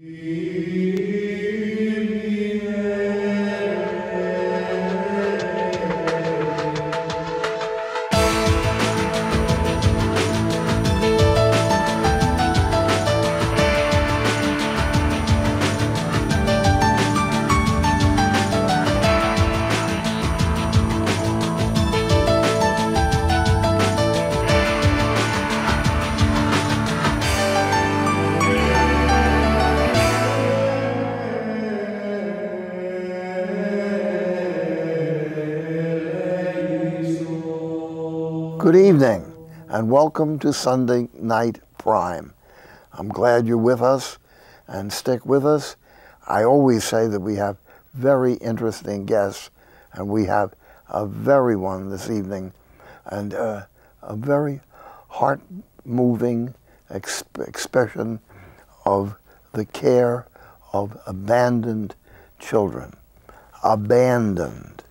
Good evening, and welcome to Sunday Night Prime. I'm glad you're with us, and stick with us. I always say that we have very interesting guests, and we have a very one this evening, and a very heart-moving expression of the care of abandoned children. Abandoned.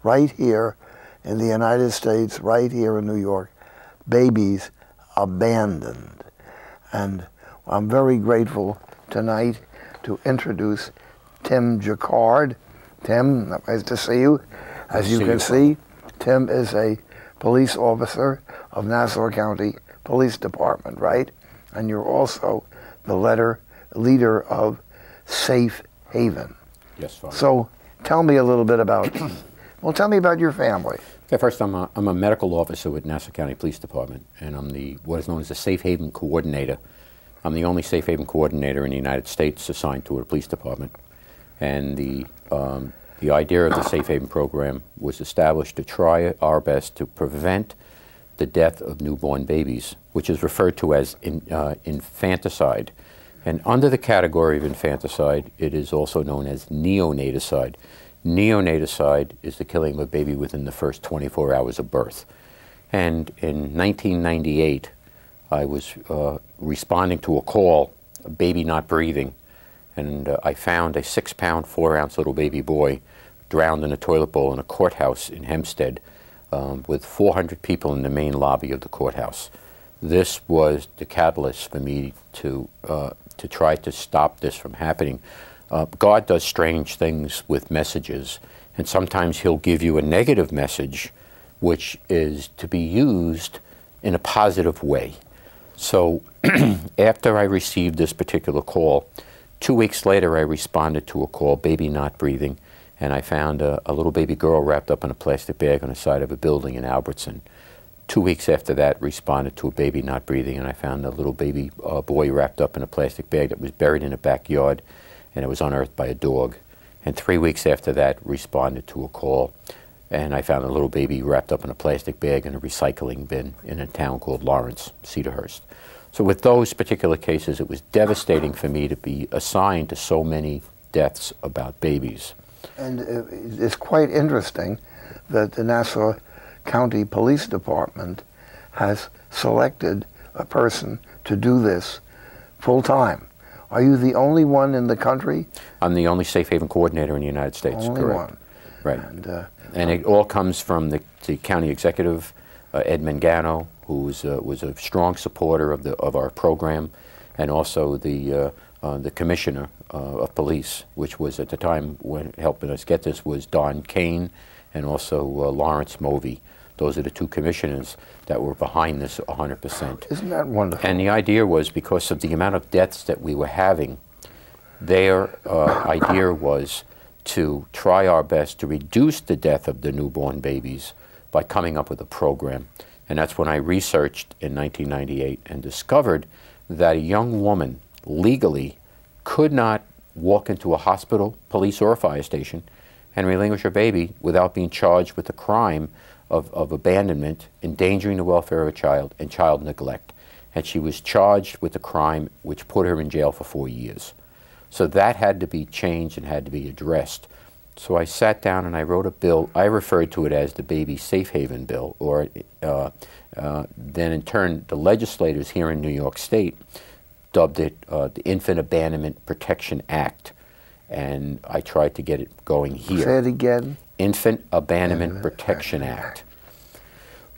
Right here in the United States, right here in New York, babies abandoned. And I'm very grateful tonight to introduce Tim Jaccard. Tim, nice to see you. As you can see, Tim is a police officer of Nassau County Police Department, right? And you're also the leader of Safe Haven. Yes, Father. So tell me a little bit about, well, tell me about your family. Okay, first, I'm a medical officer with Nassau County Police Department, and I'm what is known as the Safe Haven Coordinator. I'm the only Safe Haven Coordinator in the United States assigned to a police department. And the idea of the Safe Haven program was established to try our best to prevent the death of newborn babies, which is referred to as infanticide. And under the category of infanticide, it is also known as neonaticide. Neonaticide is the killing of a baby within the first 24 hours of birth. And in 1998, I was responding to a call, a baby not breathing, and I found a 6-pound, 4-ounce little baby boy drowned in a toilet bowl in a courthouse in Hempstead with 400 people in the main lobby of the courthouse. This was the catalyst for me to try to stop this from happening. God does strange things with messages, and sometimes he'll give you a negative message which is to be used in a positive way. So after I received this particular call, 2 weeks later I responded to a call, baby not breathing, and I found a little baby girl wrapped up in a plastic bag on the side of a building in Albertson. 2 weeks after that, responded to a baby not breathing, and I found a little baby boy wrapped up in a plastic bag that was buried in a backyard, and it was unearthed by a dog. And 3 weeks after that, responded to a call, and I found a little baby wrapped up in a plastic bag in a recycling bin in a town called Lawrence, Cedarhurst. So with those particular cases, it was devastating for me to be assigned to so many deaths about babies. And it's quite interesting that the Nassau County Police Department has selected a person to do this full-time. Are you the only one in the country? I'm the only Safe Haven Coordinator in the United States, only correct. One. Right. And it all comes from the county executive, Ed Mangano, who was a strong supporter of our program, and also the commissioner of police, which was at the time when helping us get this was Don Kane and also Lawrence Movey. Those are the two commissioners that were behind this 100%. Isn't that wonderful? And the idea was because of the amount of deaths that we were having, their idea was to try our best to reduce the death of the newborn babies by coming up with a program. And that's when I researched in 1998 and discovered that a young woman legally could not walk into a hospital, police, or a fire station and relinquish her baby without being charged with the crime of abandonment, endangering the welfare of a child, and child neglect. And she was charged with a crime which put her in jail for 4 years. So that had to be changed and had to be addressed. So I sat down and I wrote a bill. I referred to it as the Baby Safe Haven Bill, or then in turn the legislators here in New York State dubbed it the Infant Abandonment Protection Act. And I tried to get it going here. Say it again. Infant Abandonment Protection Act.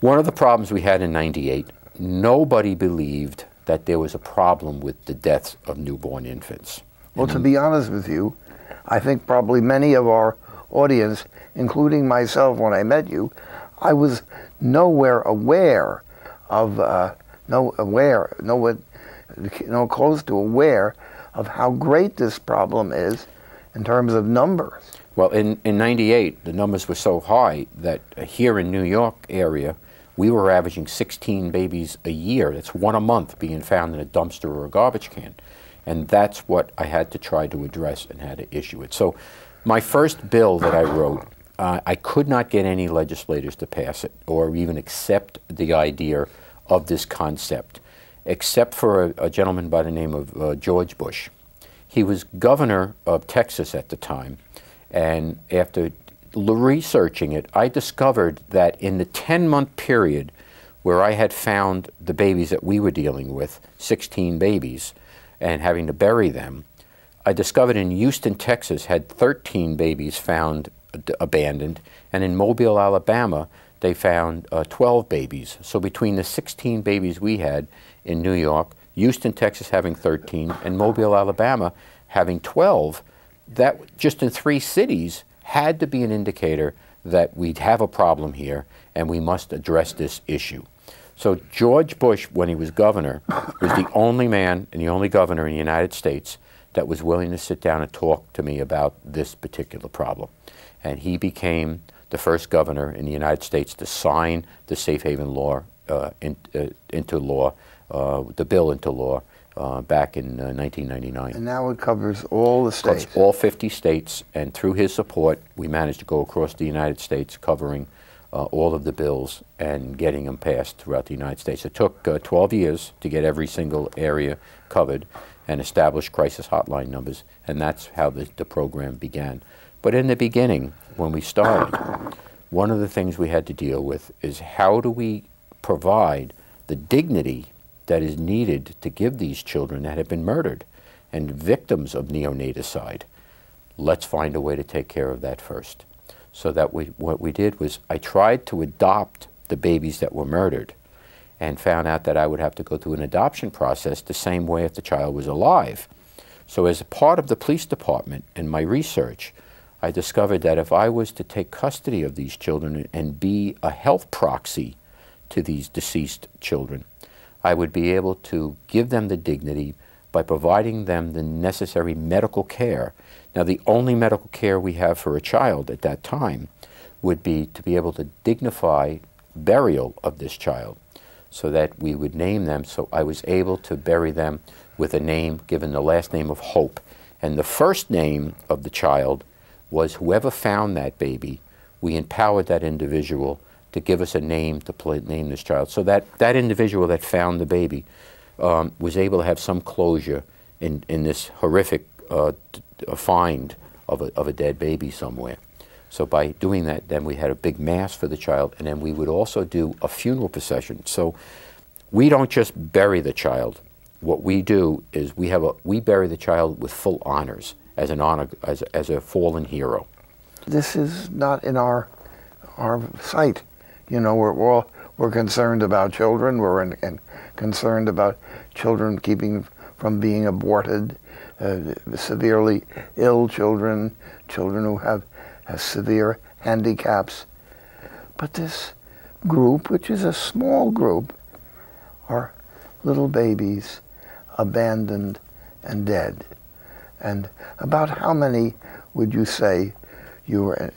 One of the problems we had in '98, nobody believed that there was a problem with the deaths of newborn infants. Well, to be honest with you, I think probably many of our audience, including myself when I met you, I was nowhere aware of, no close to aware of how great this problem is in terms of numbers. Well, in '98, the numbers were so high that here in New York area, we were averaging 16 babies a year. That's one a month being found in a dumpster or a garbage can. And that's what I had to try to address and had to issue it. So my first bill that I wrote, I could not get any legislators to pass it or even accept the idea of this concept, except for a gentleman by the name of George Bush. He was governor of Texas at the time, and after researching it, I discovered that in the 10-month period where I had found the babies that we were dealing with, 16 babies, and having to bury them, I discovered in Houston, Texas, had 13 babies found abandoned, and in Mobile, Alabama, they found 12 babies. So between the 16 babies we had in New York, Houston, Texas having 13, and Mobile, Alabama having 12, that just in 3 cities had to be an indicator that we'd have a problem here and we must address this issue. So George Bush, when he was governor, was the only man and the only governor in the United States that was willing to sit down and talk to me about this particular problem. And he became the first governor in the United States to sign the safe haven law into law, the bill into law, back in 1999. And now it covers all the states. Covers all 50 states, and through his support, we managed to go across the United States covering all of the bills and getting them passed throughout the United States. It took 12 years to get every single area covered and establish crisis hotline numbers, and that's how the program began. But in the beginning, when we started, one of the things we had to deal with is how do we provide the dignity that is needed to give these children that have been murdered and victims of neonaticide. Let's find a way to take care of that first. So that what we did was I tried to adopt the babies that were murdered and found out that I would have to go through an adoption process the same way if the child was alive. So as a part of the police department and my research, I discovered that if I was to take custody of these children and be a health proxy to these deceased children, I would be able to give them the dignity by providing them the necessary medical care. Now, the only medical care we have for a child at that time would be to be able to dignify burial of this child so that we would name them. So I was able to bury them with a name given the last name of Hope. And the first name of the child was whoever found that baby, we empowered that individual to give us a name to name this child. So that individual that found the baby was able to have some closure in this horrific find of a dead baby somewhere. So by doing that, then we had a big mass for the child, and then we would also do a funeral procession. So we don't just bury the child. What we do is we bury the child with full honors as an honor, as a fallen hero. This is not in our sight. You know, we're concerned about children. We're concerned about children keeping from being aborted, severely ill children, children who have severe handicaps. But this group, which is a small group, are little babies abandoned and dead. And about how many would you say you were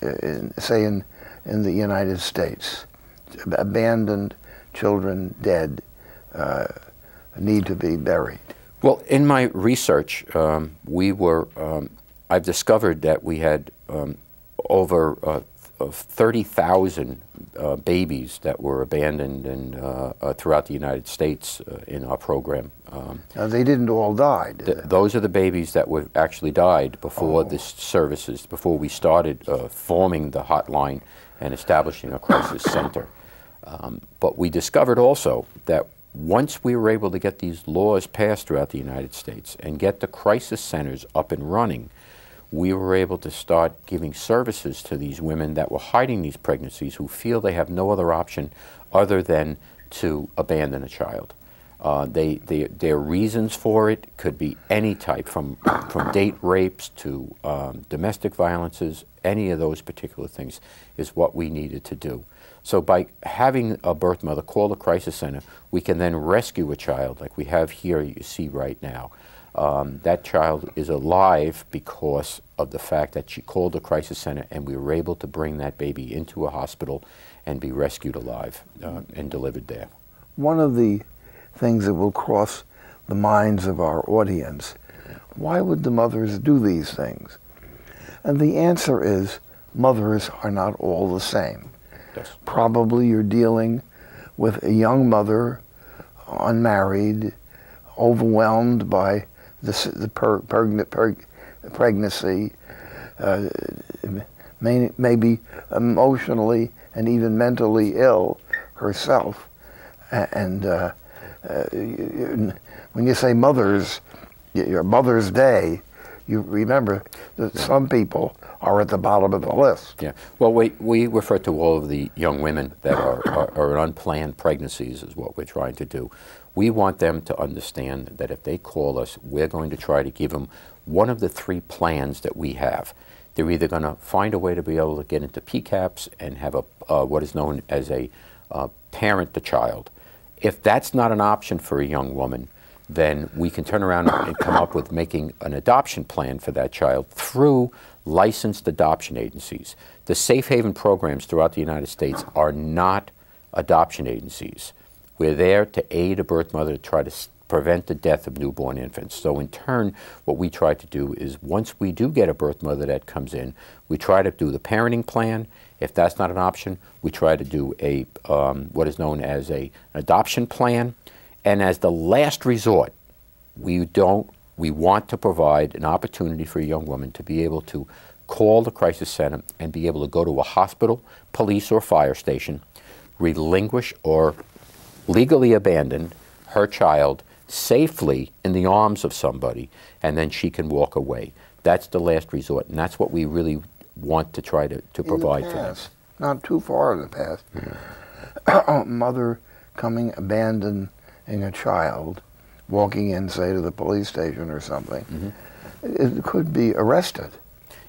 in the United States? Abandoned children dead need to be buried. Well, in my research, I've discovered that we had over 30,000 babies that were abandoned throughout the United States in our program. Now, they didn't all die, did they? Those are the babies that were actually died before this services, before we started forming the hotline and establishing a crisis center. But we discovered also that once we were able to get these laws passed throughout the United States and get the crisis centers up and running, we were able to start giving services to these women that were hiding these pregnancies who feel they have no other option other than to abandon a child. Their reasons for it could be any type, from date rapes to domestic violences. Any of those particular things is what we needed to do. So by having a birth mother call the crisis center, we can then rescue a child like we have here, you see right now. That child is alive because of the fact that she called the crisis center and we were able to bring that baby into a hospital and be rescued alive and delivered there. One of the things that will cross the minds of our audience, why would the mothers do these things? And the answer is, mothers are not all the same. Yes. Probably you're dealing with a young mother, unmarried, overwhelmed by the pregnancy, maybe emotionally and even mentally ill herself. And when you say mothers, your Mother's Day, you remember that some people are at the bottom of the list. Yeah. Well, we refer to all of the young women that are unplanned pregnancies is what we're trying to do. We want them to understand that if they call us, we're going to try to give them one of the 3 plans that we have. They're either going to find a way to be able to get into PCAPS and have a what is known as a parent to child. If that's not an option for a young woman, then we can turn around and come up with making an adoption plan for that child through licensed adoption agencies. The safe haven programs throughout the United States are not adoption agencies. We're there to aid a birth mother to try to prevent the death of newborn infants. So in turn, what we try to do is once we do get a birth mother that comes in, we try to do the parenting plan. If that's not an option, we try to do a what is known as an adoption plan. And as the last resort, we want to provide an opportunity for a young woman to be able to call the crisis center and be able to go to a hospital, police, or fire station, relinquish or legally abandon her child safely in the arms of somebody, and then she can walk away. That's the last resort, and that's what we really want to try to provide for them. Not too far in the past, a mother coming abandoning a child, walking in, say, to the police station or something, it could be arrested.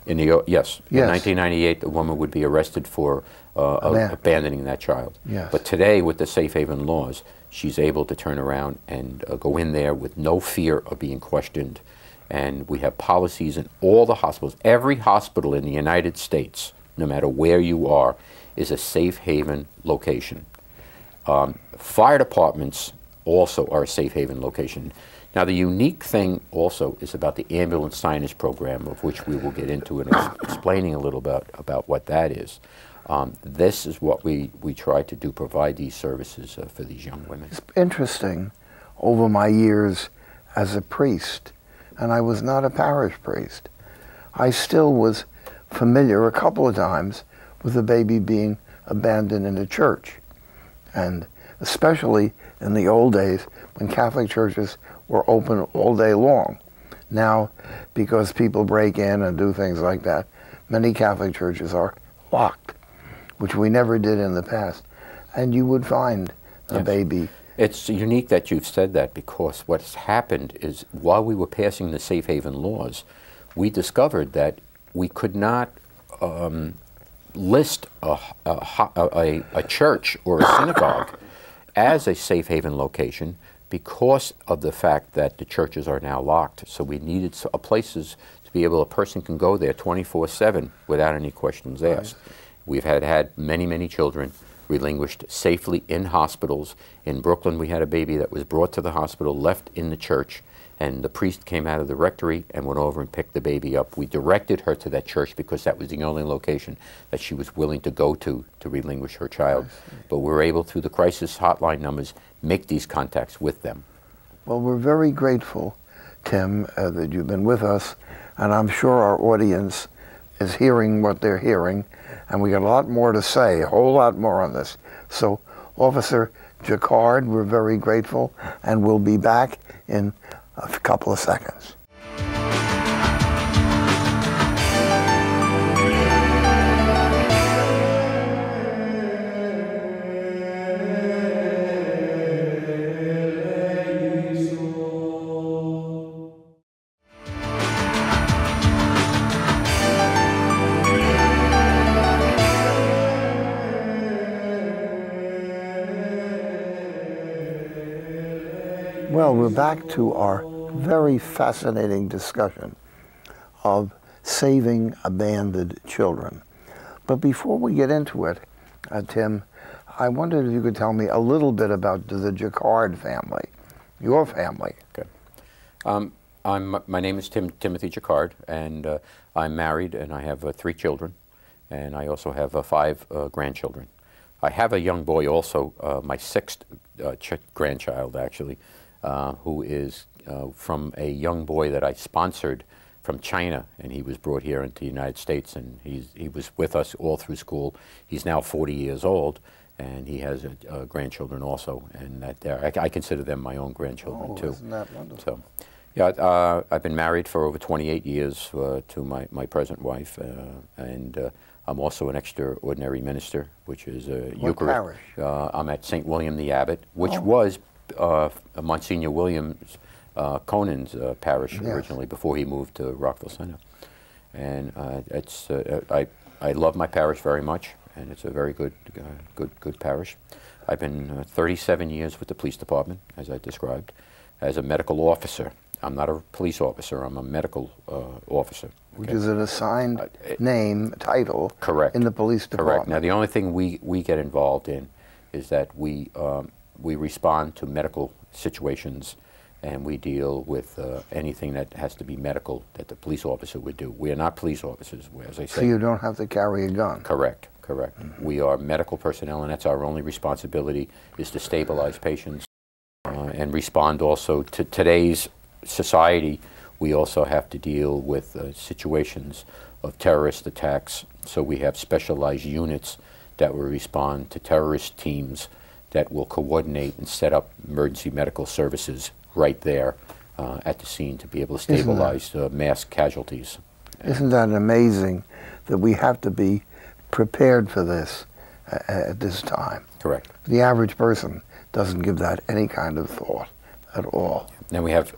Yes. In 1998, the woman would be arrested for abandoning that child. Yes. But today, with the safe haven laws, she's able to turn around and go in there with no fear of being questioned. And we have policies in all the hospitals. Every hospital in the United States, no matter where you are, is a safe haven location. Fire departments also are a safe haven location. Now, the unique thing also is about the ambulance signage program, of which we will get into and explaining a little bit about what that is. This is what we try to do, provide these services for these young women. It's interesting, over my years as a priest, and I was not a parish priest, I still was familiar a couple of times with a baby being abandoned in a church. And especially in the old days when Catholic churches were open all day long. Now, because people break in and do things like that, many Catholic churches are locked, which we never did in the past. And you would find a baby. It's unique that you've said that, because what's happened is while we were passing the safe haven laws, we discovered that we could not list a church or a synagogue as a safe haven location because of the fact that the churches are now locked. So we needed places to be able, a person can go there 24/7 without any questions asked. Right. We've had many children relinquished safely in hospitals. In Brooklyn, we had a baby that was brought to the hospital, left in the church, and the priest came out of the rectory and went over and picked the baby up. We directed her to that church because that was the only location that she was willing to go to relinquish her child. But we were able, through the crisis hotline numbers, make these contacts with them. Well, we're very grateful, Tim, that you've been with us, and I'm sure our audience is hearing what they're hearing, and we got a lot more to say, a whole lot more on this. So, Officer Jaccard, we're very grateful, and we'll be back in a couple of seconds. Well, we're back to our very fascinating discussion of saving abandoned children. But before we get into it, Tim, I wondered if you could tell me a little bit about the Jaccard family, your family. Okay. My name is Timothy Jaccard, and I'm married, and I have 3 children, and I also have 5 grandchildren. I have a young boy also, my 6th grandchild actually, who is from a young boy that I sponsored from China, and he was brought here into the United States, and he was with us all through school. He's now 40 years old, and he has grandchildren also, and I consider them my own grandchildren too. Isn't that wonderful? So, yeah, I've been married for over 28 years to my present wife, and I'm also an extraordinary minister, which is What parish? I'm at St. William the Abbot, which was Monsignor Williams Conan's parish originally, before he moved to Rockville Center. And I love my parish very much, and it's a very good parish. I've been 37 years with the police department, as I described, as a medical officer. I'm not a police officer, I'm a medical officer. Which is an assigned name, title, correct, in the police department. Correct. Now, the only thing we get involved in is that we respond to medical situations, and we deal with anything that has to be medical that the police officer would do. We are not police officers, as I say. So you don't have to carry a gun? Correct, correct. We are medical personnel, and that's our only responsibility, is to stabilize patients and respond also to today's society. We also have to deal with situations of terrorist attacks, so we have specialized units that will respond to terrorist teams that will coordinate and set up emergency medical services right there at the scene to be able to stabilize mass casualties. Isn't that amazing that we have to be prepared for this at this time? Correct. The average person doesn't give that any kind of thought at all. Then we have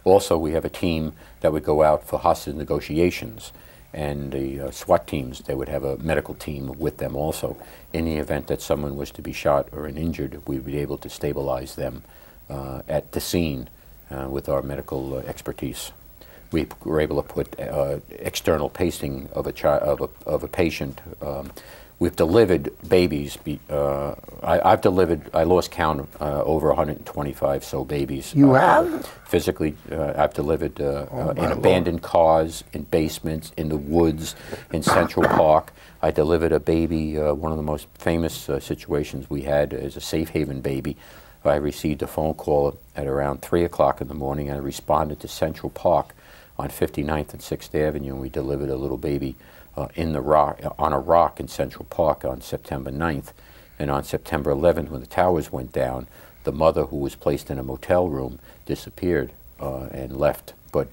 also we have a team that would go out for hostage negotiations, and the SWAT teams, they would have a medical team with them also. In the event that someone was to be shot or injured, we'd be able to stabilize them at the scene with our medical expertise. We were able to put external pacing of a patient. We've delivered babies. I lost count, over 125 so babies. You have? Physically, I've delivered in abandoned cars, in basements, in the woods, in Central Park. I delivered a baby, one of the most famous situations we had is a safe haven baby. I received a phone call at around 3 o'clock in the morning, and I responded to Central Park on 59th and 6th Avenue, and we delivered a little baby on a rock in Central Park on September 9th. And on September 11th, when the towers went down, the mother, who was placed in a motel room, disappeared and left. But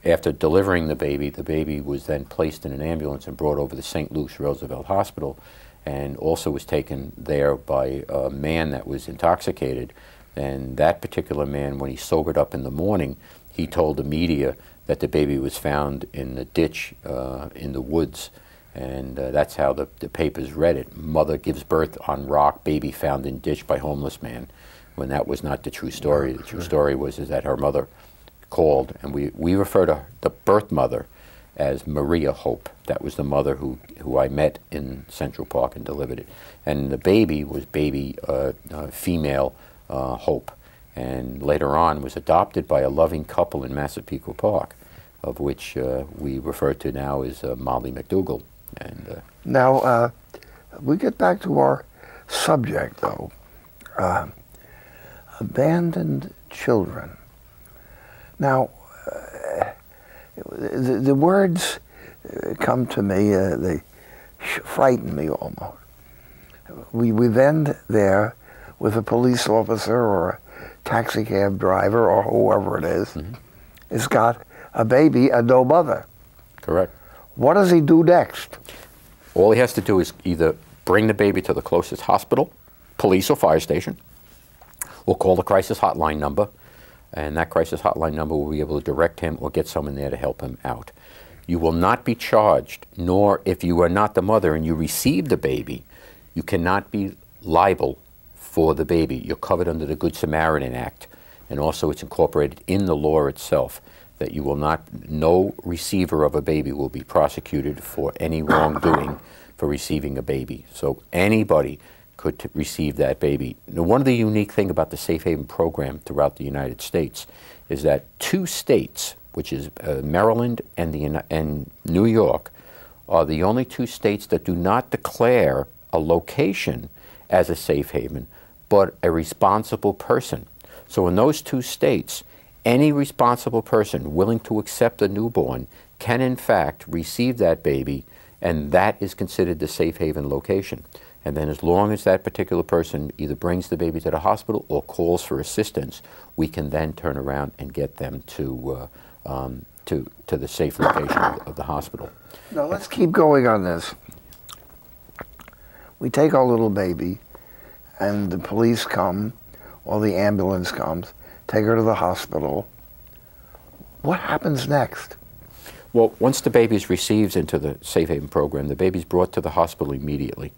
after delivering the baby was then placed in an ambulance and brought over to St. Luke's Roosevelt Hospital, and also was taken there by a man that was intoxicated. And that particular man, when he sobered up in the morning, he told the media that the baby was found in the ditch in the woods, and that's how the papers read it. Mother gives birth on rock, baby found in ditch by homeless man, when that was not the true story. The true story was that her mother called, and we refer to the birth mother as Maria Hope. That was the mother who I met in Central Park and delivered it. And the baby was baby female Hope, and later on was adopted by a loving couple in Massapequa Park, of which we refer to now as Molly McDougall. And now, we get back to our subject, though. Abandoned children. Now, the words come to me, they frighten me almost. We've ended there with a police officer or a taxi cab driver or whoever it is. Has got a baby and no mother. correct. What does he do next? All he has to do is either bring the baby to the closest hospital, police or fire station, or call the crisis hotline number, and that crisis hotline number will be able to direct him or get someone there to help him out. You will not be charged, nor if you are not the mother and you receive the baby, you cannot be liable for the baby. You're covered under the Good Samaritan Act, And also it's incorporated in the law itself that you will not, no receiver of a baby will be prosecuted for any wrongdoing for receiving a baby. So anybody could receive that baby. Now, one of the unique things about the Safe Haven program throughout the United States is that 2 states, which is Maryland and New York, are the only 2 states that do not declare a location as a safe haven, but a responsible person. So in those 2 states, any responsible person willing to accept a newborn can in fact receive that baby, and that is considered the safe haven location. And then as long as that particular person either brings the baby to the hospital or calls for assistance, we can then turn around and get them to the safe location of the hospital. Now let's keep going on this. We take our little baby, and the police come, or the ambulance comes, take her to the hospital. What happens next? Well, once the baby is received into the Safe Haven program, the baby is brought to the hospital immediately.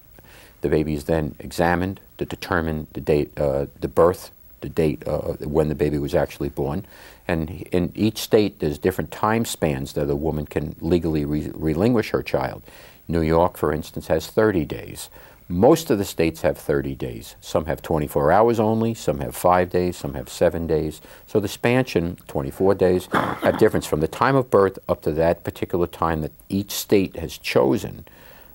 The baby is then examined to determine the date, the birth, the date when the baby was actually born. And in each state, there's different time spans that a woman can legally relinquish her child. New York, for instance, has 30 days. Most of the states have 30 days. Some have 24 hours only, some have 5 days, some have 7 days. So the span, 24 days, have difference from the time of birth up to that particular time that each state has chosen.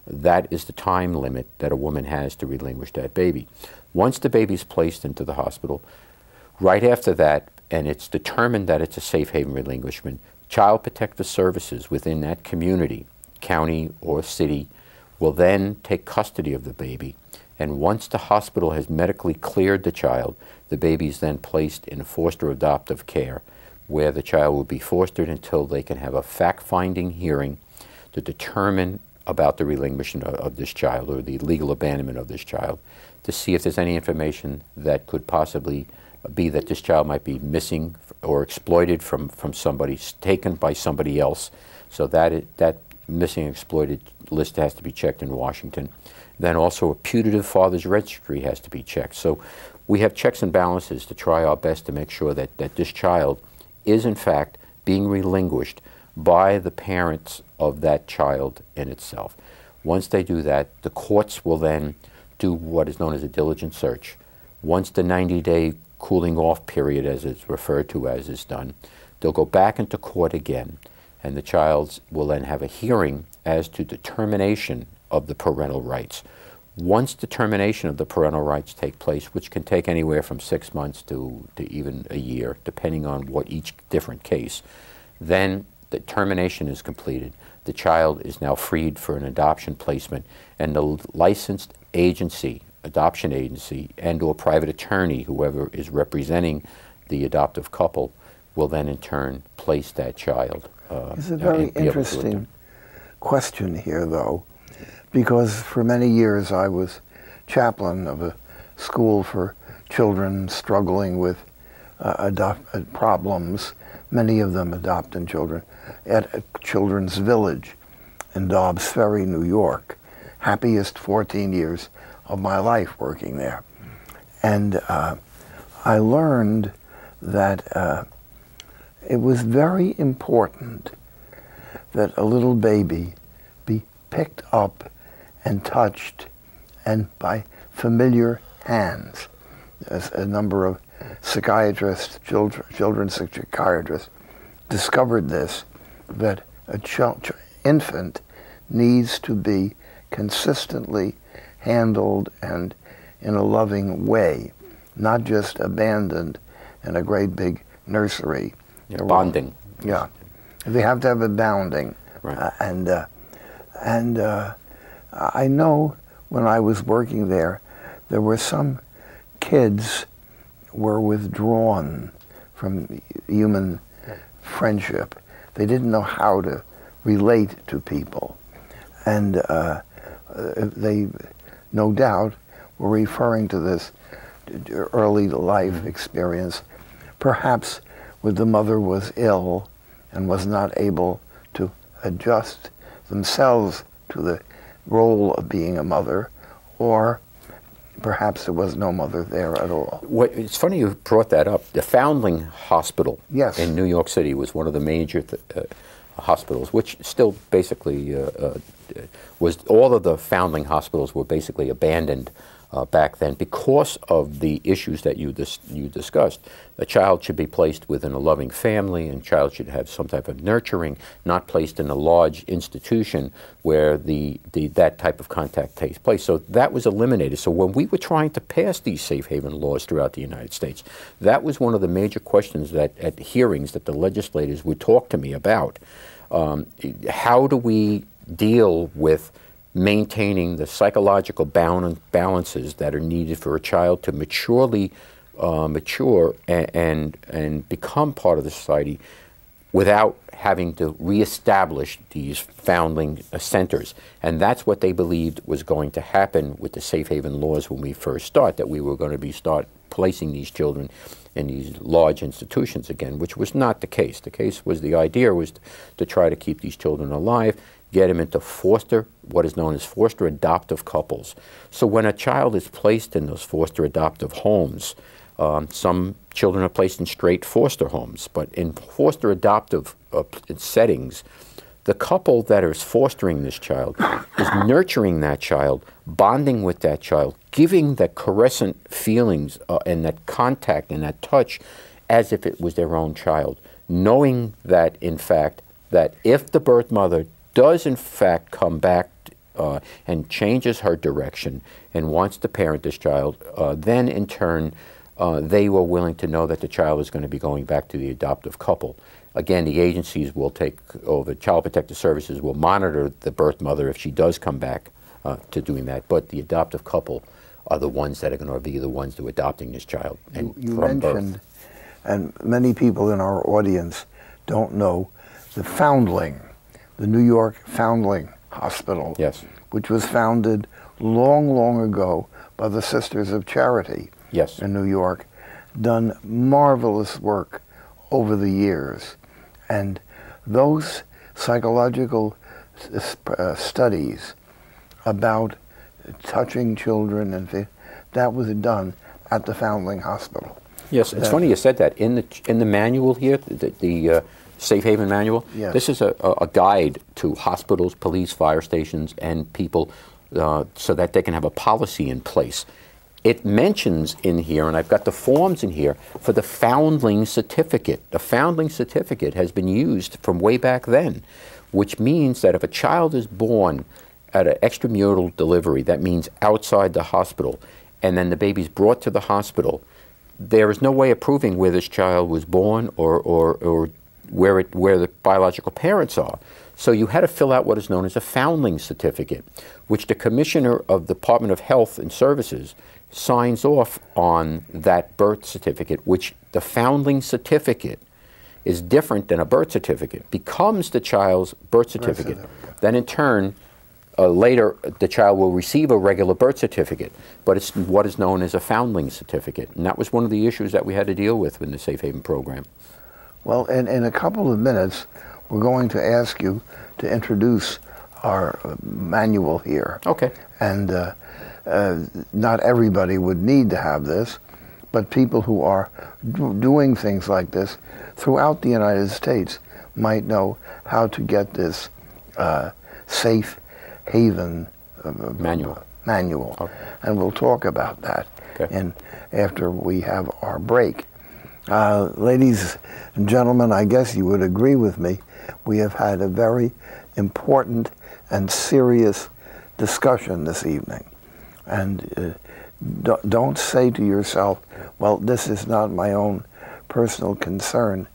That is the time limit that a woman has to relinquish that baby. Once the baby is placed into the hospital, right after that, and it's determined that it's a safe haven relinquishment, Child Protective Services within that community, county or city, will then take custody of the baby. And once the hospital has medically cleared the child, the baby is then placed in foster adoptive care, where the child will be fostered until they can have a fact-finding hearing to determine about the relinquishment of this child, or the legal abandonment of this child, to see if there's any information that could possibly be that this child might be missing or exploited from somebody, taken by somebody else. So that missing exploited list has to be checked in Washington. Then also a putative father's registry has to be checked. So we have checks and balances to try our best to make sure that this child is in fact being relinquished by the parents of that child in itself. Once they do that, the courts will then do what is known as a diligent search. Once the 90-day cooling off period, as it's referred to as, is done, they'll go back into court again, and the child will then have a hearing as to determination of the parental rights. Once determination of the parental rights take place, which can take anywhere from 6 months to even a year, depending on what each different case, then the termination is completed. The child is now freed for an adoption placement, and the licensed agency, adoption agency, and or private attorney, whoever is representing the adoptive couple, will then in turn place that child. It's a very interesting question here, though, because for many years I was chaplain of a school for children struggling with problems, many of them adopting children, at a children's village in Dobbs Ferry, New York. Happiest 14 years of my life working there. And I learned that it was very important that a little baby be picked up and touched and by familiar hands. As a number of psychiatrists, children's psychiatrists, discovered this, that a infant needs to be consistently handled and in a loving way, not just abandoned in a great big nursery. Yeah, bonding. Yeah, they have to have a bounding. Right. I know when I was working there, there were some kids were withdrawn from human friendship. They didn't know how to relate to people. And they, no doubt, were referring to this early life experience. Perhaps when the mother was ill and was not able to adjust themselves to the role of being a mother, or perhaps there was no mother there at all. It's funny you brought that up. The Foundling Hospital Yes. in New York City was one of the major hospitals, which still basically was, all of the Foundling hospitals were basically abandoned back then because of the issues that you discussed. A child should be placed within a loving family, and a child should have some type of nurturing, not placed in a large institution where that type of contact takes place. So that was eliminated. So when we were trying to pass these safe haven laws throughout the United States, that was one of the major questions that at hearings that the legislators would talk to me about. How do we deal with maintaining the psychological balances that are needed for a child to mature and become part of the society without having to reestablish these foundling centers. And that's what they believed was going to happen with the safe haven laws when we first start, that we were going to start placing these children in these large institutions again, which was not the case. The case was, the idea was to try to keep these children alive, get them into what is known as foster adoptive couples. So when a child is placed in those foster adoptive homes, some children are placed in straight foster homes, but in foster adoptive settings, the couple that is fostering this child is nurturing that child, bonding with that child, giving that caressant feelings and that contact and that touch as if it was their own child, knowing that, in fact, that if the birth mother does in fact come back and changes her direction and wants to parent this child, then in turn they were willing to know that the child is going to be going back to the adoptive couple. Again, the agencies will the Child Protective Services will monitor the birth mother if she does come back to doing that, but the adoptive couple are the ones that are going to be the ones who are adopting this child. And you mentioned, and many people in our audience don't know, the Foundling, the New York Foundling Hospital, yes, which was founded long, long ago by the Sisters of Charity, yes, in New York, done marvelous work over the years. And those psychological studies about touching children, and that was done at the Foundling Hospital. Yes, it's funny you said that. In the manual here, the Safe Haven Manual, yes, this is a guide to hospitals, police, fire stations, and people so that they can have a policy in place. It mentions in here, and I've got the forms in here, for the Foundling Certificate. The Foundling Certificate has been used from way back then, which means that if a child is born at an extramural delivery, that means outside the hospital, and then the baby's brought to the hospital, there is no way of proving where this child was born or where the biological parents are. So you had to fill out what is known as a Foundling Certificate, which the Commissioner of the Department of Health and Services signs off on that birth certificate, which the Foundling Certificate is different than a birth certificate, becomes the child's birth certificate. Then in turn, later the child will receive a regular birth certificate, but it's what is known as a Foundling Certificate. And that was one of the issues that we had to deal with in the Safe Haven program. Well, in a couple of minutes, we're going to ask you to introduce our manual here. Okay. And not everybody would need to have this, but people who are doing things like this throughout the United States might know how to get this safe haven manual. Okay. And we'll talk about that after we have our break. Ladies and gentlemen, I guess you would agree with me. We have had a very important and serious discussion this evening. And don't say to yourself, well, this is not my own personal concern.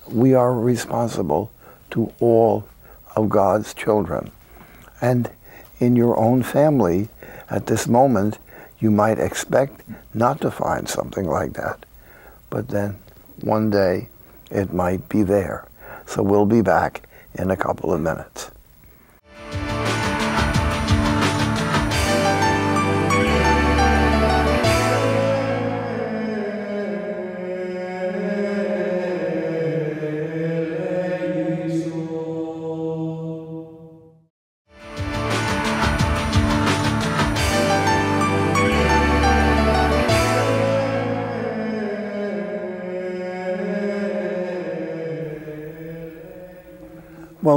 We are responsible to all of God's children. And in your own family, at this moment, you might expect not to find something like that. But then one day it might be there. So we'll be back in a couple of minutes.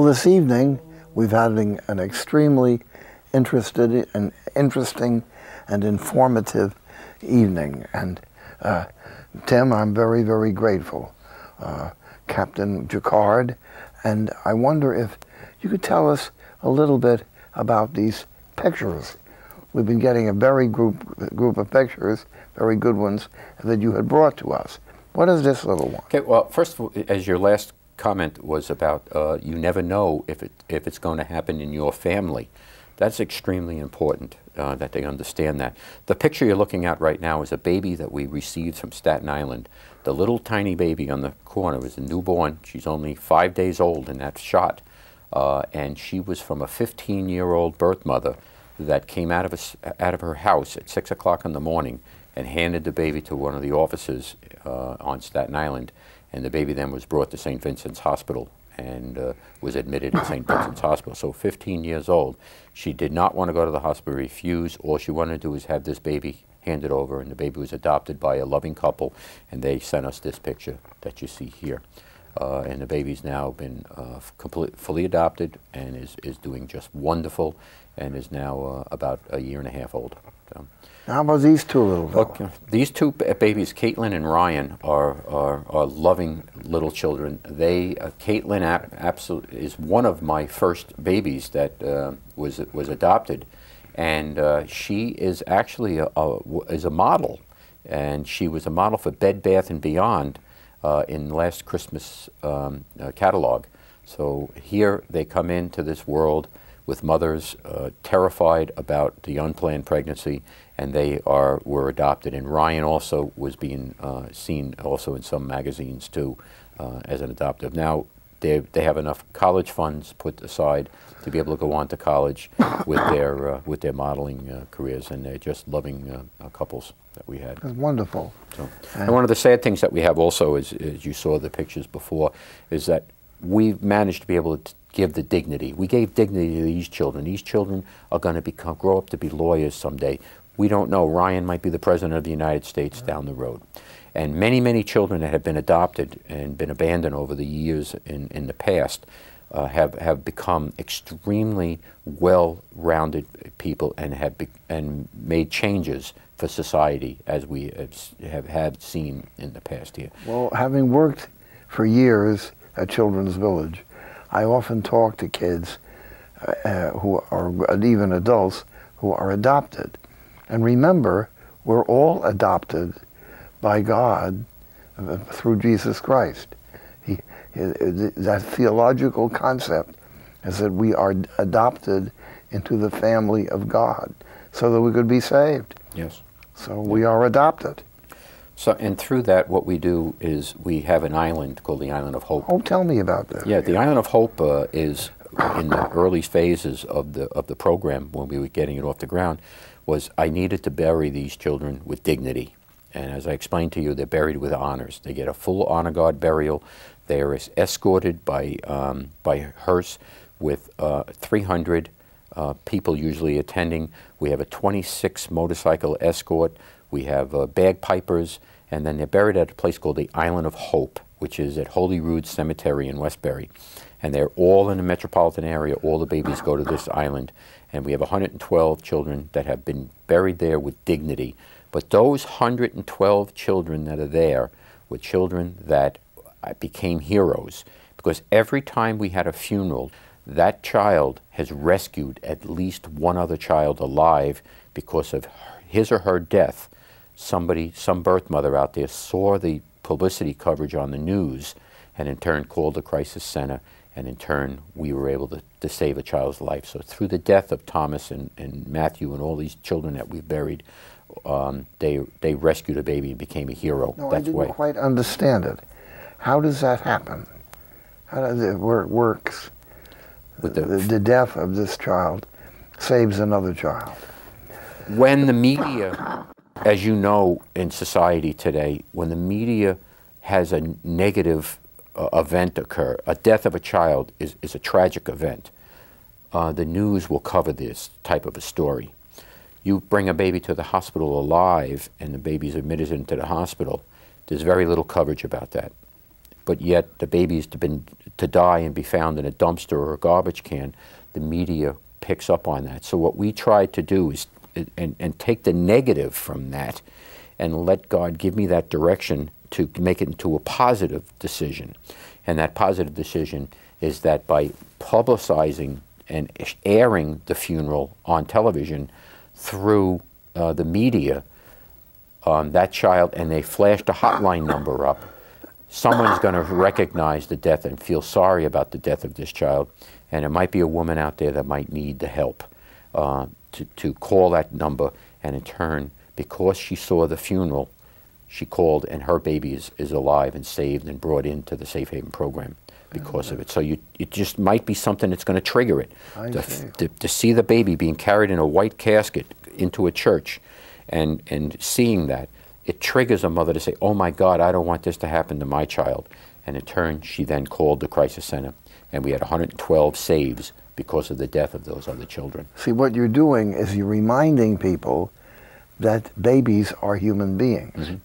Well, this evening we've had an extremely interesting and informative evening, and Tim, I'm very, very grateful. Captain Jaccard, and I wonder if you could tell us a little bit about these pictures. We've been getting a very group of pictures, very good ones, that you had brought to us. What is this little one? Okay, well, first of all, as your last comment was about, you never know if it's going to happen in your family. That's extremely important that they understand that. The picture you're looking at right now is a baby that we received from Staten Island. The little tiny baby on the corner was a newborn. She's only 5 days old in that shot. And she was from a 15-year-old birth mother that came out of her house at 6 o'clock in the morning and handed the baby to one of the officers on Staten Island. And the baby then was brought to St. Vincent's Hospital and was admitted at St. Vincent's Hospital. So 15 years old. She did not want to go to the hospital, refused. All she wanted to do was have this baby handed over, and the baby was adopted by a loving couple, and they sent us this picture that you see here. And the baby's now been fully adopted and is doing just wonderful, and is now about a year and a half old. So. How about these two little fellows? Okay. These two babies, Caitlin and Ryan, are loving little children. Caitlin absolutely is one of my first babies that was adopted, and she is actually is a model, and she was a model for Bed Bath & Beyond in last Christmas catalog. So here they come into this world with mothers terrified about the unplanned pregnancy, and they were adopted. And Ryan also was being seen also in some magazines too as an adoptive. Now they have enough college funds put aside to be able to go on to college with their modeling careers, and they're just loving couples that we had. That's wonderful. So, and one of the sad things that we have also is, as you saw the pictures before, is that we've managed to be able to give the dignity. We gave dignity to these children. These children are going to grow up to be lawyers someday. We don't know. Ryan might be the President of the United States down the road. And many, many children that have been adopted and been abandoned over the years in the past have become extremely well-rounded people and have made changes for society, as we have seen in the past here. Well, having worked for years at Children's Village, I often talk to kids who are, and even adults, who are adopted. And remember, we're all adopted by God through Jesus Christ. That theological concept is that we are adopted into the family of God so that we could be saved. Yes. So we are adopted. So, and through that, what we do is we have an island called the Island of Hope. Oh, tell me about that. Yeah, the Island of Hope is in the early phases of the program, when we were getting it off the ground, was I needed to bury these children with dignity. And as I explained to you, they're buried with honors. They get a full honor guard burial. They are escorted by hearse with 300 people usually attending. We have a 26 motorcycle escort. We have bagpipers, and then they're buried at a place called the Island of Hope, which is at Holyrood Cemetery in Westbury. And they're all in the metropolitan area. All the babies go to this island. And we have 112 children that have been buried there with dignity. But those 112 children that are there were children that became heroes. Because every time we had a funeral, that child has rescued at least one other child alive because of his or her death. Some birth mother out there saw the publicity coverage on the news and in turn called the crisis center, and in turn we were able to save a child's life. So through the death of Thomas and Matthew and all these children that we've buried, they rescued a baby and became a hero. No, That's I didn't quite understand it. How does that happen? How does it works? With the death of this child saves another child. When the media, as you know, in society today, when the media has a negative event occur, a death of a child is a tragic event, the news will cover this type of a story. You bring a baby to the hospital alive and the baby's admitted into the hospital, there's very little coverage about that. but yet the baby is to die and be found in a dumpster or a garbage can, the media picks up on that. So what we try to do is and take the negative from that and let God give me that direction to make it into a positive decision. And that positive decision is that by publicizing and airing the funeral on television through the media, that child, and they flashed a hotline number up, someone's going to recognize the death and feel sorry about the death of this child. And it might be a woman out there that might need the help to call that number, and in turn, because she saw the funeral, she called, and her baby is alive and saved and brought into the Safe Haven program because of it. So it just might be something that's going to trigger it. To see the baby being carried in a white casket into a church and seeing that, it triggers a mother to say, oh my God, I don't want this to happen to my child. And in turn, she then called the crisis center, and we had 112 saves because of the death of those other children. See, what you're doing is you're reminding people that babies are human beings. Mm-hmm.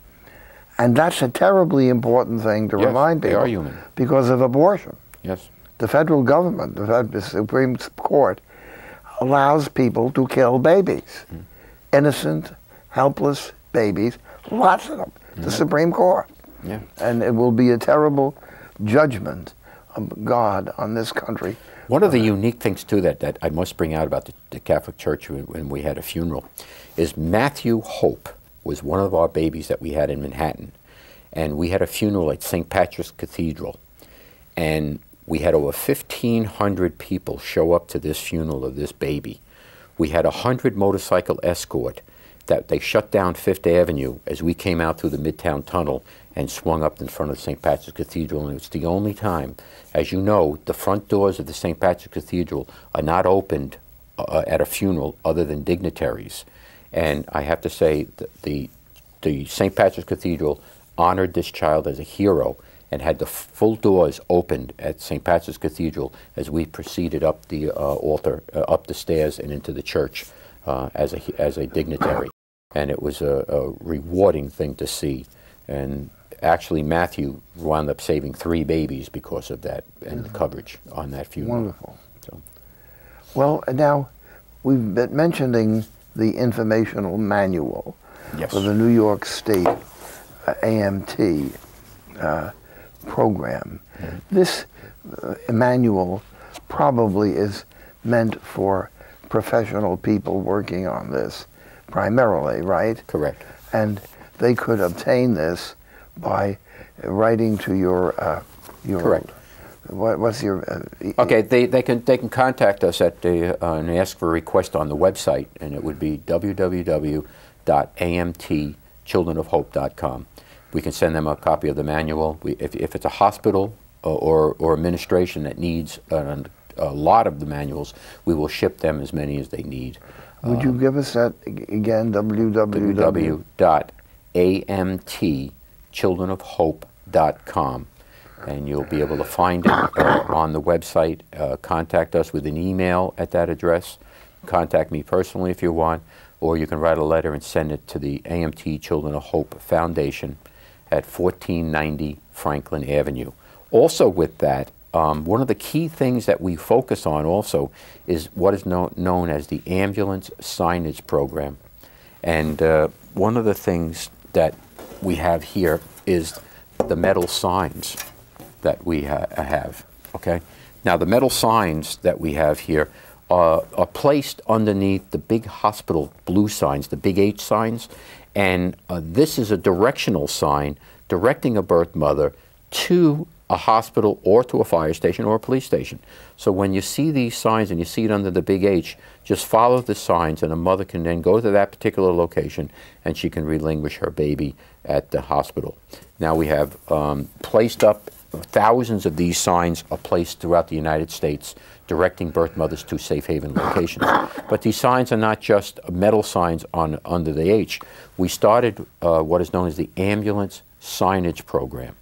And that's a terribly important thing to remind people. They are human. Because of abortion. Yes. The federal government, the Supreme Court, allows people to kill babies. Mm. Innocent, helpless babies, lots of them. Mm-hmm. The Supreme Court. Yeah. And it will be a terrible judgment of God on this country. One of the unique things, too, that I must bring out about the Catholic Church when we had a funeral is Matthew Hope was one of our babies that we had in Manhattan. And we had a funeral at St. Patrick's Cathedral. And we had over 1,500 people show up to this funeral of this baby. We had 100 motorcycle escort that they shut down Fifth Avenue as we came out through the Midtown Tunnel and swung up in front of St. Patrick's Cathedral. And it's the only time, as you know, the front doors of the St. Patrick's Cathedral are not opened at a funeral other than dignitaries. And I have to say that the St. Patrick's Cathedral honored this child as a hero and had the full doors opened at St. Patrick's Cathedral as we proceeded up the altar, up the stairs and into the church as a dignitary. And it was a rewarding thing to see. And actually, Matthew wound up saving 3 babies because of that and the coverage on that funeral. Wonderful. So. Well, now, we've been mentioning the informational manual for the New York State AMT program. Mm-hmm. This manual probably is meant for professional people working on this primarily, right? Correct. And they could obtain this by writing to your correct. What's your okay, they can contact us at the and ask for a request on the website, and it would be www.amtchildrenofhope.com. We can send them a copy of the manual. If it's a hospital or administration that needs a lot of the manuals, we will ship them as many as they need. Would you give us that again? www.amtchildrenofhope.com. And you'll be able to find it on the website. Contact us with an email at that address. Contact me personally if you want, or you can write a letter and send it to the AMT Children of Hope Foundation at 1490 Franklin Avenue. Also with that, one of the key things that we focus on also is what is known as the ambulance signage program. And one of the things that we have here is the metal signs that we have, okay? Now, the metal signs that we have here are placed underneath the big hospital blue signs, the big H signs, and this is a directional sign directing a birth mother to a hospital or to a fire station or a police station. So when you see these signs and you see it under the big H, just follow the signs and a mother can then go to that particular location and she can relinquish her baby at the hospital. Now we have placed up thousands of these signs are placed throughout the United States directing birth mothers to safe haven locations. But these signs are not just metal signs under the H. We started what is known as the ambulance signage program.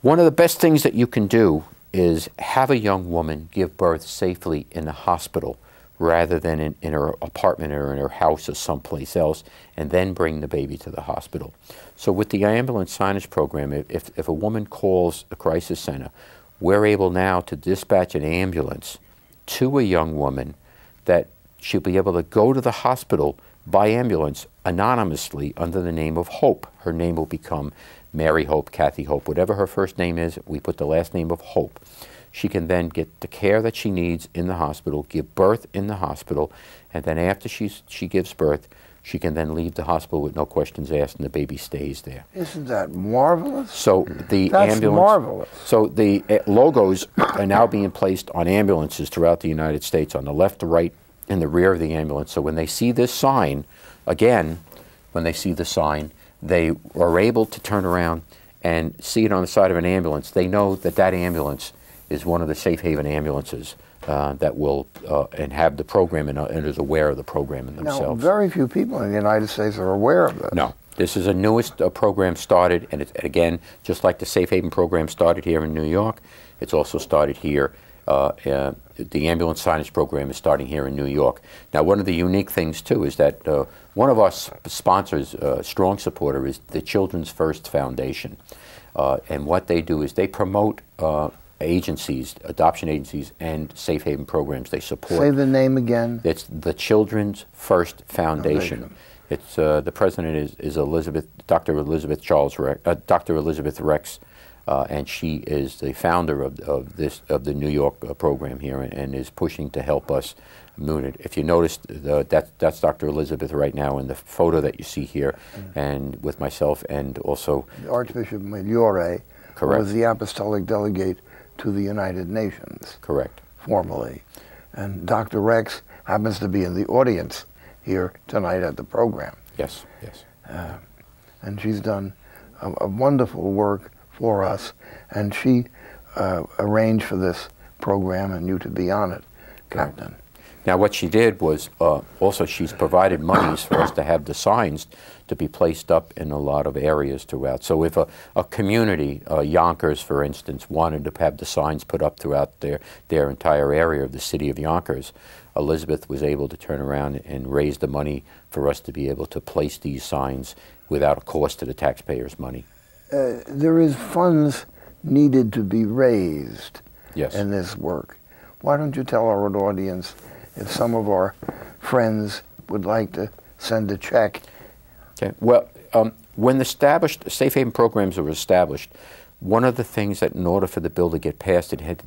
One of the best things that you can do is have a young woman give birth safely in the hospital rather than in her apartment or in her house or someplace else, and then bring the baby to the hospital. So with the ambulance signage program, if a woman calls a crisis center, we're able now to dispatch an ambulance to a young woman that she'll be able to go to the hospital by ambulance anonymously under the name of Hope. Her name will become Mary Hope, Kathy Hope, whatever her first name is, we put the last name of Hope. She can then get the care that she needs in the hospital, give birth in the hospital, and then after she gives birth, she can then leave the hospital with no questions asked, and the baby stays there. Isn't that marvelous? So the That's marvelous. So the logos are now being placed on ambulances throughout the United States, on the left, the right, and the rear of the ambulance. So when they see this sign, again, when they see the sign, they are able to turn around and see it on the side of an ambulance. They know that that ambulance is one of the safe haven ambulances that will and have the program and is aware of the program in themselves. Now, very few people in the United States are aware of this. No. This is a newest program started, and again, just like the Safe Haven program started here in New York, it's also started here. The ambulance signage program is starting here in New York. Now, one of the unique things, too, is that one of our sponsors, strong supporter, is the Children's First Foundation. And what they do is they promote agencies, adoption agencies, and safe haven programs. They support. Say the name again. It's the Children's First Foundation. It's the president is Dr. Elizabeth Rex, and she is the founder of the New York program here, and is pushing to help us move it. If you noticed, that's Dr. Elizabeth right now in the photo that you see here, and with myself, and also Archbishop Migliore, correct, was the apostolic delegate to the United Nations. Correct. Formally. And Dr. Rex happens to be in the audience here tonight at the program. Yes, yes. And she's done a wonderful work for us, and she arranged for this program and you to be on it, Captain. Now, what she did was also she's provided monies for us to have the signs to be placed up in a lot of areas throughout. So if a community, Yonkers, for instance, wanted to have the signs put up throughout their entire area of the city of Yonkers, Elizabeth was able to turn around and raise the money for us to be able to place these signs without a cost to the taxpayers' money. There is funds needed to be raised in this work. Why don't you tell our audience if some of our friends would like to send a check? Okay. Well, when the safe haven programs were established, one of the things that in order for the bill to get passed, it had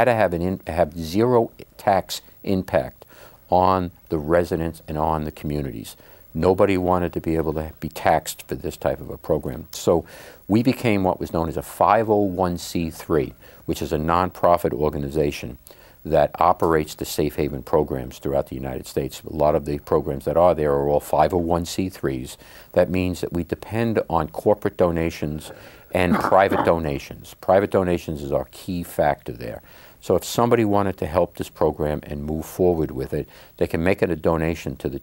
to have zero tax impact on the residents and on the communities. Nobody wanted to be able to be taxed for this type of a program. So we became what was known as a 501c3, which is a nonprofit organization that operates the safe haven programs throughout the United States. A lot of the programs that are there are all 501c3s. That means that we depend on corporate donations and private donations. Private donations is our key factor there. So if somebody wanted to help this program and move forward with it, they can make it a donation to the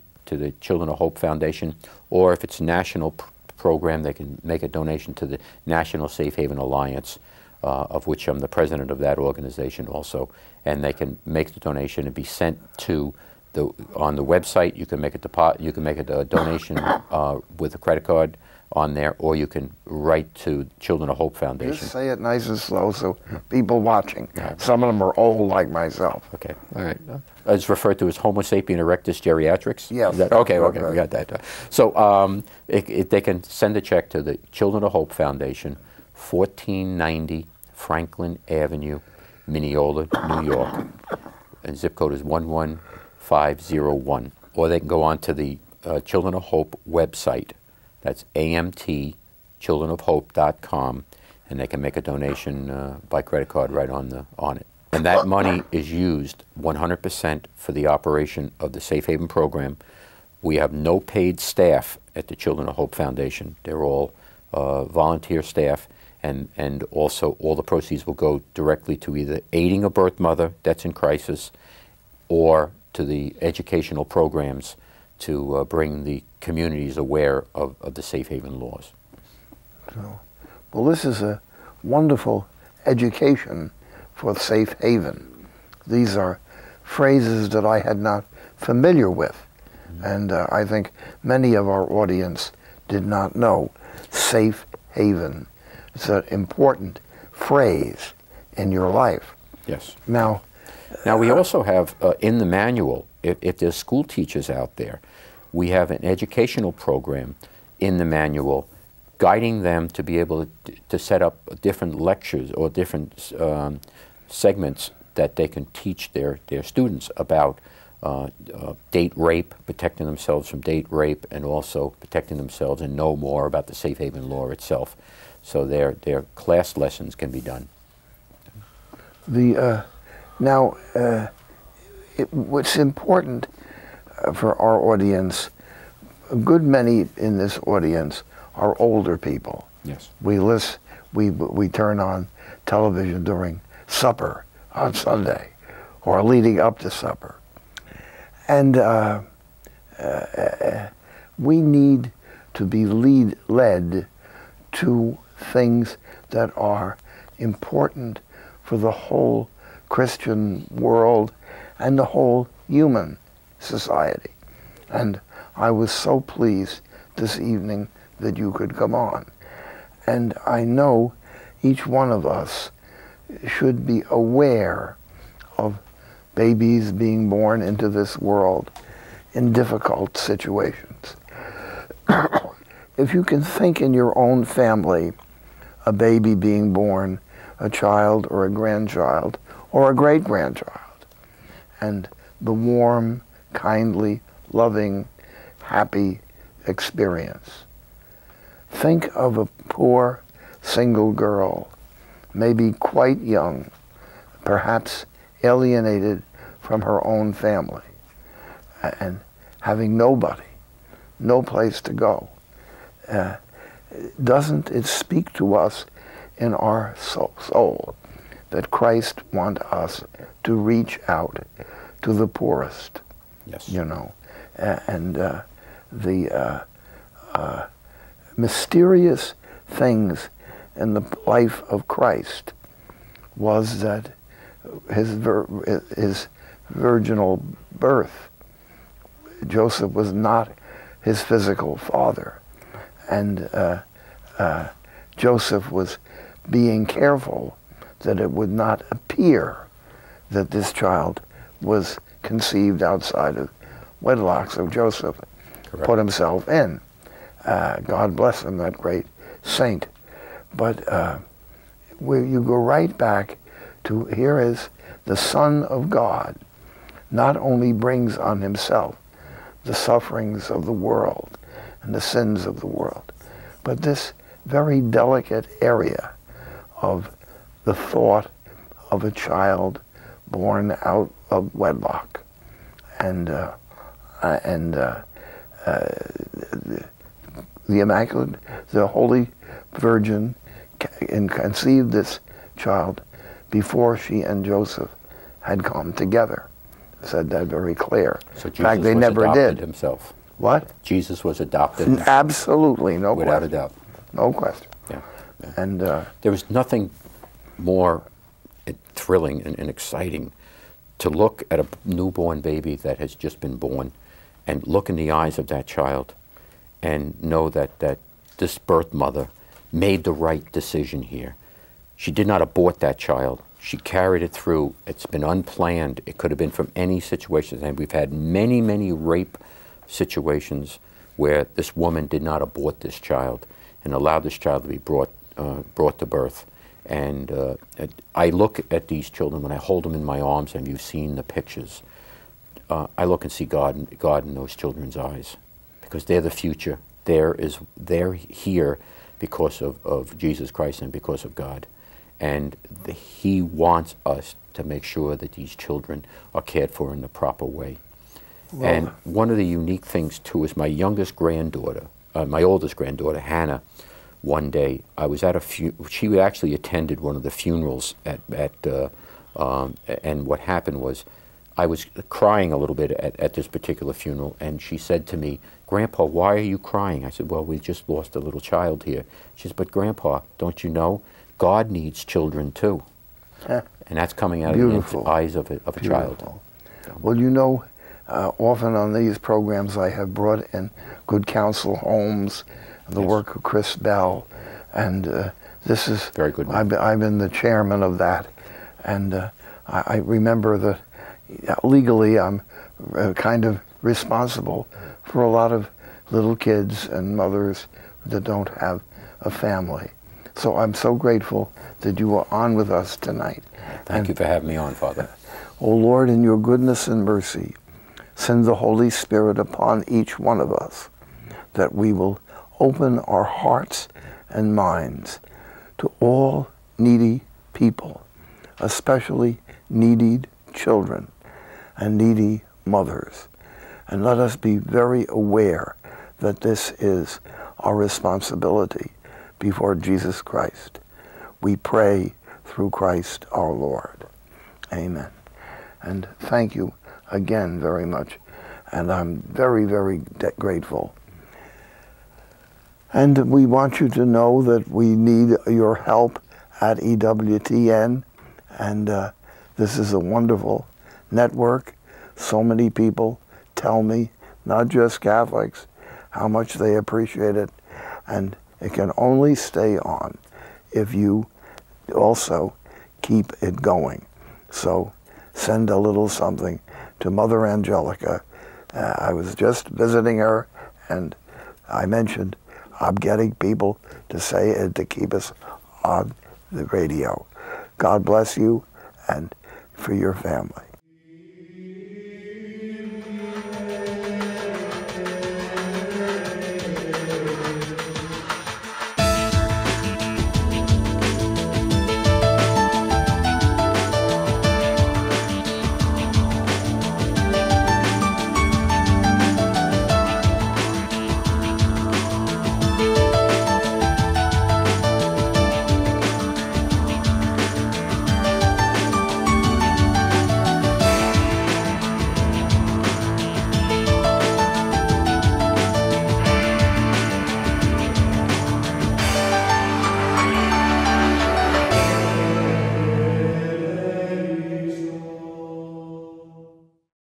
Children of Hope Foundation, or if it's a national program, they can make a donation to the National Safe Haven Alliance, of which I'm the president of that organization also, and they can make the donation and be sent to on the website. You can make a donation with a credit card on there, or you can write to Children of Hope Foundation. Just say it nice and slow so people watching, some of them are old like myself. Okay, all right. It's referred to as Homo sapien erectus geriatrix? Yes. Okay, we got that. So they can send a check to the Children of Hope Foundation, 1490 Franklin Avenue, Mineola, New York, and zip code is 11501. Or they can go on to the Children of Hope website. That's amtchildrenofhope.com, and they can make a donation by credit card right on it. And that money is used 100% for the operation of the Safe Haven program. We have no paid staff at the Children of Hope Foundation. They're all volunteer staff, and also all the proceeds will go directly to either aiding a birth mother that's in crisis or to the educational programs to bring the communities aware of the safe haven laws. So, well, this is a wonderful education for safe haven. These are phrases that I had not familiar with. And I think many of our audience did not know safe haven. It's an important phrase in your life. Yes. Now we also have in the manual, if there's school teachers out there, we have an educational program in the manual guiding them to be able to set up different lectures or different segments that they can teach their students about date rape, protecting themselves from date rape, and also protecting themselves and know more about the safe haven law itself. So their class lessons can be done. What's important for our audience, a good many in this audience are older people. Yes. We turn on television during supper on Sunday or leading up to supper. And we need to be led to things that are important for the whole Christian world and the whole human society. And I was so pleased this evening that you could come on. And I know each one of us should be aware of babies being born into this world in difficult situations. If you can think in your own family, a baby being born, a child or a grandchild or a great-grandchild, and the warm, kindly, loving, happy experience. Think of a poor single girl, maybe quite young, perhaps alienated from her own family, and having nobody, no place to go. Doesn't it speak to us in our soul that Christ wants us to reach out to the poorest? Yes. You know, and the mysterious things in the life of Christ was that his virginal birth, Joseph was not his physical father, and Joseph was being careful that it would not appear that this child was conceived outside of wedlock. So Joseph put himself in. God bless him, that great saint. But where you go right back to, here is the Son of God, not only brings on himself the sufferings of the world and the sins of the world, but this very delicate area of the thought of a child born out of wedlock, and the Immaculate, the Holy Virgin conceived this child before she and Joseph had come together. Said that very clear. So Jesus in fact, they was never adopted did. himself. What? Jesus was adopted. Absolutely, no question. Without a doubt. No question. Yeah. Yeah. And there was nothing more thrilling and exciting to look at a newborn baby that has just been born and look in the eyes of that child and know that this birth mother made the right decision here. She did not abort that child. She carried it through. It's been unplanned. It could have been from any situation. And we've had many, many rape situations where this woman did not abort this child and allowed this child to be brought to birth. And I look at these children when I hold them in my arms, and you've seen the pictures. I look and see God in those children's eyes, because they're the future. They're here because of Jesus Christ and because of God. And He wants us to make sure that these children are cared for in the proper way. Well, and one of the unique things, too, is my youngest granddaughter, my oldest granddaughter, Hannah, one day, I was at she actually attended one of the funerals and what happened was, I was crying a little bit at this particular funeral, and she said to me, "Grandpa, why are you crying?" I said, "Well, we just lost a little child here." She says, "But Grandpa, don't you know, God needs children too." And that's coming out of the eyes of a child. Well, you know, often on these programs I have brought in Good Counsel Homes, the work of Chris Bell, and this is very good. I've been the chairman of that, and I remember that legally I'm kind of responsible for a lot of little kids and mothers that don't have a family. So I'm so grateful that you are on with us tonight. Thank you for having me on, Father. O Lord, in your goodness and mercy, send the Holy Spirit upon each one of us, that we will open our hearts and minds to all needy people, especially needy children and needy mothers. And let us be very aware that this is our responsibility before Jesus Christ. We pray through Christ our Lord. Amen. And thank you again very much. And I'm very, very grateful. And we want you to know that we need your help at EWTN. And this is a wonderful network. So many people tell me, not just Catholics, how much they appreciate it. And it can only stay on if you also keep it going. So send a little something to Mother Angelica. I was just visiting her, and I mentioned I'm getting people to say it to keep us on the radio. God bless you and for your family.